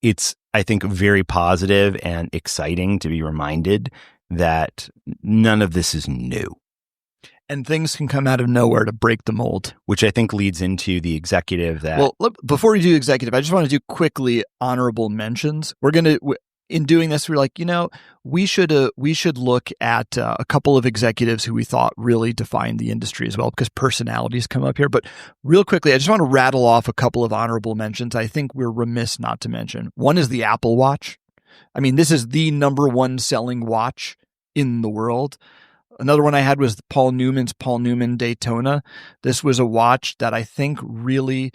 it's, I think, very positive and exciting to be reminded that none of this is new. And things can come out of nowhere to break the mold. Which I think leads into the executive that... Well, before we do executive, I just want to do quickly honorable mentions. We're going to, in doing this, we're like, you know, we should look at a couple of executives who we thought really defined the industry as well, because personalities come up here. But real quickly, I just want to rattle off a couple of honorable mentions I think we're remiss not to mention. One is the Apple Watch. I mean, this is the number one selling watch in the world. Another one I had was Paul Newman Daytona. This was a watch that I think really,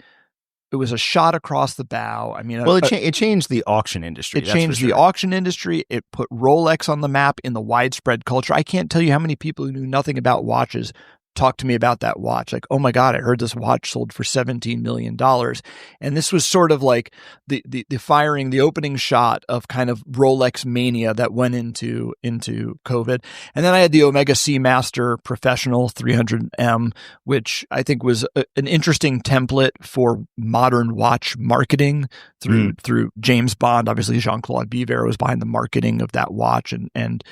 it was a shot across the bow. I mean, well, it changed the auction industry. It changed the auction industry. It put Rolex on the map in the widespread culture. I can't tell you how many people who knew nothing about watches talked to me about that watch. Like, oh my God, I heard this watch sold for $17 million. And this was sort of like the opening shot of kind of Rolex mania that went into COVID. And then I had the Omega Seamaster Professional 300M, which I think was an interesting template for modern watch marketing through James Bond. Obviously, Jean-Claude Biver was behind the marketing of that watch and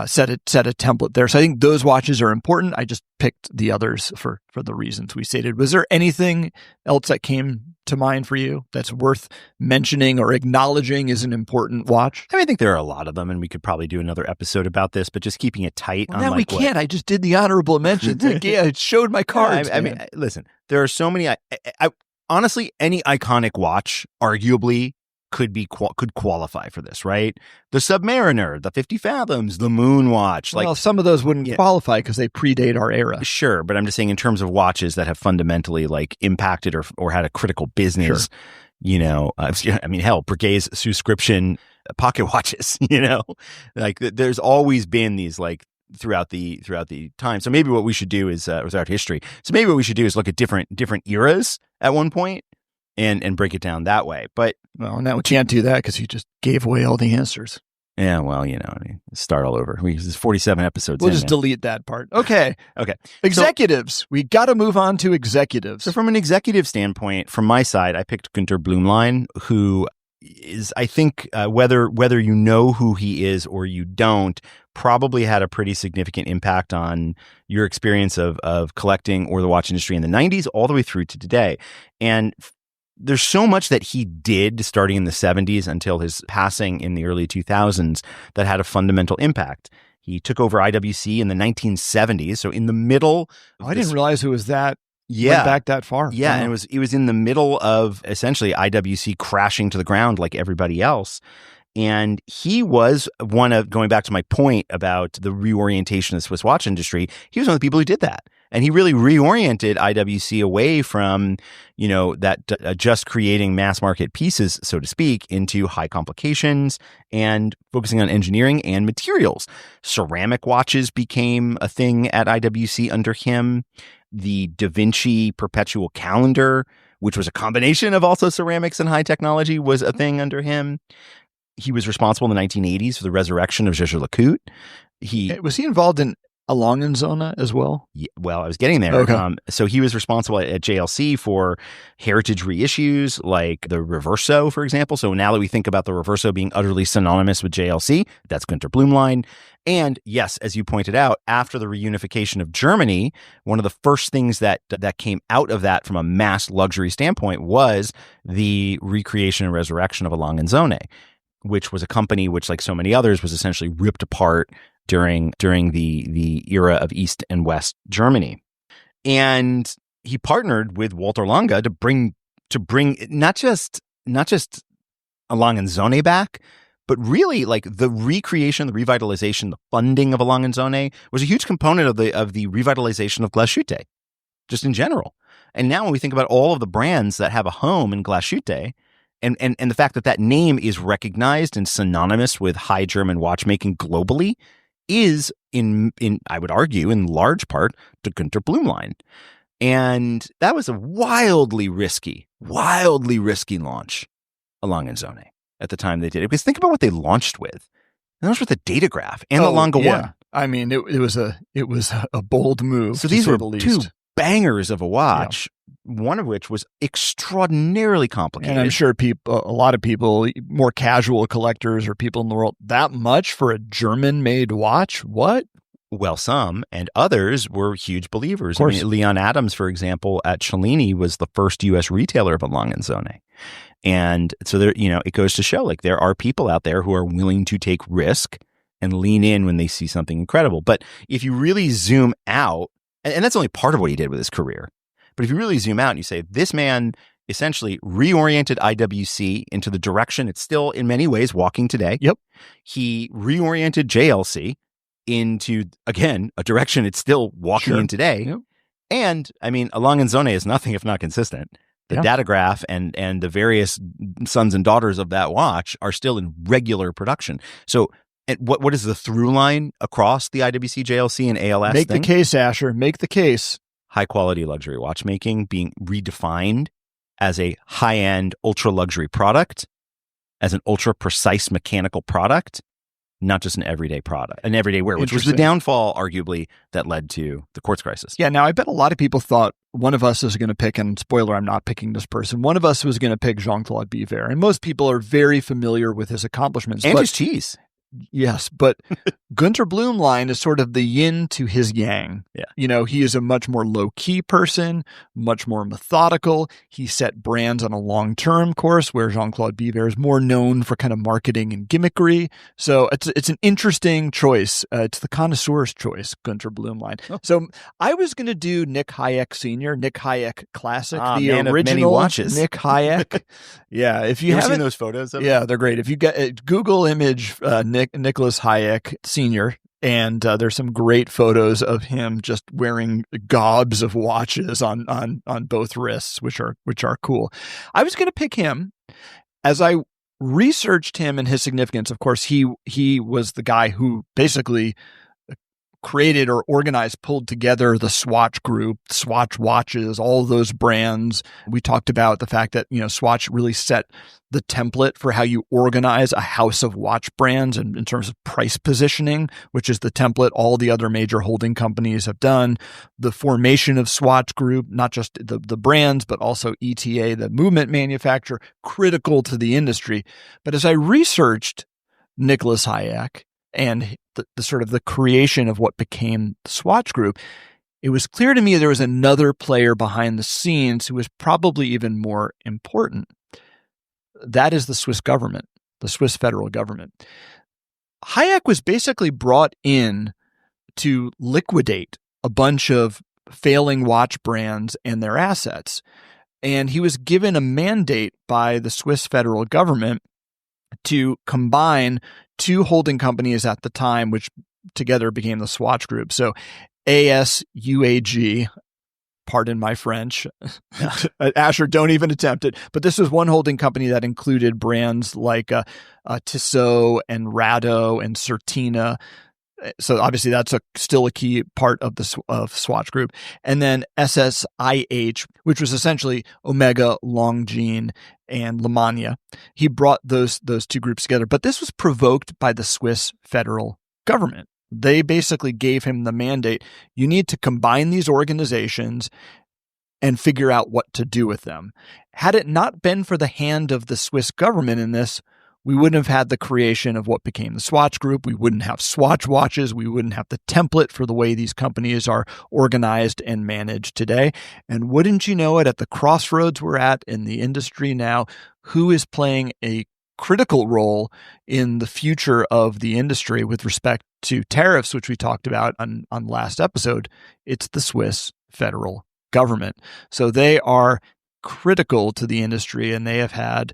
set a template there. So I think those watches are important. I just picked the others for the reasons we stated. Was there anything else that came to mind for you that's worth mentioning or acknowledging is an important watch? I mean, I think there are a lot of them, and we could probably do another episode about this, but just keeping it tight. Well, now we can't. I just did the honorable mentions. Like, yeah, it showed my cards. I mean, listen, there are so many. I honestly, any iconic watch arguably could qualify for this, right? The Submariner, the 50 Fathoms, the Moon Watch. Well, some of those wouldn't qualify because they predate our era. Sure, but I'm just saying in terms of watches that have fundamentally like impacted or had a critical business, you know, I mean, hell, Breguet's subscription pocket watches, you know, like there's always been these like throughout the time. So maybe what we should do is throughout history. So maybe what we should do is look at different eras at one point and break it down that way. But well, now we can't do that because you just gave away all the answers. Yeah, well, you know, I mean, start all over. There's 47 episodes. We'll just delete that part. Okay. Executives. We got to move on to executives. So from an executive standpoint, from my side, I picked Günter Blümlein, who is, I think, whether you know who he is or you don't, probably had a pretty significant impact on your experience of collecting or the watch industry in the 90s all the way through to today. And there's so much that he did starting in the 70s until his passing in the early 2000s that had a fundamental impact. He took over IWC in the 1970s, so in the middle. I didn't realize it was that. Yeah, went back that far. Yeah, and it was in the middle of essentially IWC crashing to the ground like everybody else. And he was one of, going back to my point about the reorientation of the Swiss watch industry, he was one of the people who did that. And he really reoriented IWC away from, you know, that just creating mass market pieces, so to speak, into high complications and focusing on engineering and materials. Ceramic watches became a thing at IWC under him. The Da Vinci Perpetual Calendar, which was a combination of also ceramics and high technology, was a thing under him. He was responsible in the 1980s for the resurrection of Jaeger-LeCoultre. Was he involved in a Longanzona as well? Yeah, well, I was getting there. Okay. So he was responsible at JLC for heritage reissues like the Reverso, for example. So now that we think about the Reverso being utterly synonymous with JLC, that's Günter Blümlein. And yes, as you pointed out, after the reunification of Germany, one of the first things that came out of that from a mass luxury standpoint was the recreation and resurrection of a Longanzone, which was a company which, like so many others, was essentially ripped apart during the era of East and West Germany. And he partnered with Walter Lange to bring bring not just A Lange & Söhne back, but really like the recreation, the revitalization, the funding of A Lange & Söhne was a huge component of the revitalization of Glashütte, just in general. And now when we think about all of the brands that have a home in Glashütte, and the fact that name is recognized and synonymous with high German watchmaking globally is in I would argue in large part the Günter Blümlein. And that was a wildly risky launch, A Lange & Söhne, at the time they did it. Because think about what they launched with. And those were the Datograph and the Lange 1. I mean, it was a bold move. So these were two bangers of a watch, one of which was extraordinarily complicated. And I'm sure a lot of people, more casual collectors or people in the world, that much for a German-made watch? What? Well, some, and others were huge believers. Of course. I mean, Leon Adams, for example, at Cellini was the first U.S. retailer of A Lange & Söhne. And so there, it goes to show like there are people out there who are willing to take risk and lean in when they see something incredible. But if you really zoom out, and that's only part of what he did with his career, but if you really zoom out and you say this man essentially reoriented IWC into the direction it's still in many ways walking today. Yep. He reoriented JLC into, again, a direction it's still walking in today. Yep. And I mean, A Lange & Söhne is nothing if not consistent. The Datograph and the various sons and daughters of that watch are still in regular production. So what is the through line across the IWC, JLC, and ALS Make the case, Asher. Make the case. High quality luxury watchmaking being redefined as a high-end ultra luxury product, as an ultra precise mechanical product, not just an everyday product, an everyday wear, which was the downfall, arguably, that led to the Quartz Crisis. Yeah, now I bet a lot of people thought one of us is going to pick, and spoiler, I'm not picking this person, one of us was going to pick Jean-Claude Biver, and most people are very familiar with his accomplishments. And his cheese. Yes, but Günter Blümlein is sort of the yin to his yang. Yeah. He is a much more low-key person, much more methodical. He set brands on a long-term course, where Jean-Claude Biver is more known for kind of marketing and gimmickry. So it's an interesting choice. It's the connoisseur's choice, Günter Blümlein. Oh. So I was going to do Nick Hayek Sr., Nick Hayek Classic, the man original of many watches. Nick Hayek. Yeah, if you haven't seen those photos of they're great. If you get Google image Nicholas Hayek Sr., and there's some great photos of him just wearing gobs of watches on both wrists, which are cool. I was going to pick him. As I researched him and his significance, of course, he was the guy who basically created or organized, pulled together the Swatch Group, Swatch watches, all those brands. We talked about the fact that, Swatch really set the template for how you organize a house of watch brands and in terms of price positioning, which is the template all the other major holding companies have done. The formation of Swatch Group, not just the brands, but also ETA, the movement manufacturer, critical to the industry. But as I researched Nicholas Hayek and the sort of the creation of what became the Swatch Group, it was clear to me there was another player behind the scenes who was probably even more important. That is the Swiss government, the Swiss federal government. Hayek was basically brought in to liquidate a bunch of failing watch brands and their assets. And he was given a mandate by the Swiss federal government to combine two holding companies at the time, which together became the Swatch Group. So ASUAG, pardon my French, Asher, don't even attempt it. But this was one holding company that included brands like Tissot and Rado and Certina. So obviously that's still a key part of of Swatch Group. And then SSIH, which was essentially Omega, Longines, and Lemania. He brought those two groups together. But this was provoked by the Swiss federal government. They basically gave him the mandate. You need to combine these organizations and figure out what to do with them. Had it not been for the hand of the Swiss government in this, we wouldn't have had the creation of what became the Swatch Group. We wouldn't have Swatch watches. We wouldn't have the template for the way these companies are organized and managed today. And wouldn't you know it, at the crossroads we're at in the industry now, who is playing a critical role in the future of the industry with respect to tariffs, which we talked about on last episode? It's the Swiss federal government. So they are critical to the industry, and they have had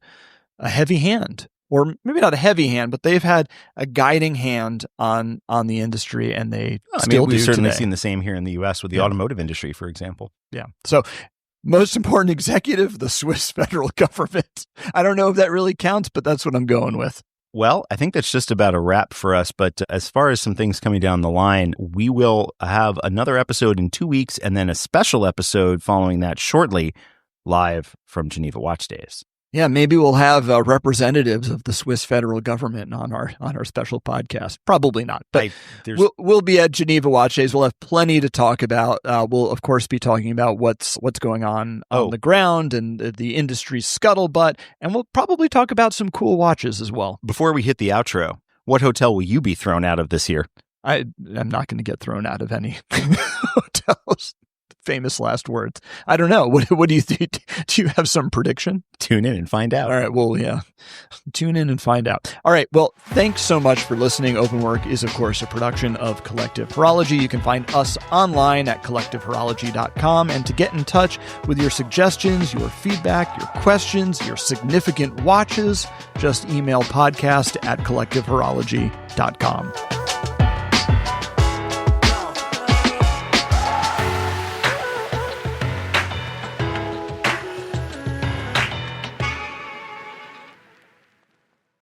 a heavy hand, or maybe not a heavy hand, but they've had a guiding hand on the industry, and they still do we've certainly today. seen the same here in the U.S. with the automotive industry, for example. Yeah. So most important executive, the Swiss federal government. I don't know if that really counts, but that's what I'm going with. Well, I think that's just about a wrap for us. But as far as some things coming down the line, we will have another episode in 2 weeks and then a special episode following that shortly, live from Geneva Watch Days. Yeah, maybe we'll have representatives of the Swiss federal government on our special podcast. Probably not, but we'll be at Geneva Watch Days. We'll have plenty to talk about. We'll of course be talking about what's going on the ground and the industry's scuttlebutt, and we'll probably talk about some cool watches as well. Before we hit the outro, what hotel will you be thrown out of this year? I'm not going to get thrown out of any hotels. Famous last words. I don't know. What do you think? Do you have some prediction? Tune in and find out. All right. Well, yeah. Tune in and find out. All right. Well, thanks so much for listening. Openwork is, of course, a production of Collective Horology. You can find us online at collectivehorology.com. And to get in touch with your suggestions, your feedback, your questions, your significant watches, just email podcast@collectivehorology.com.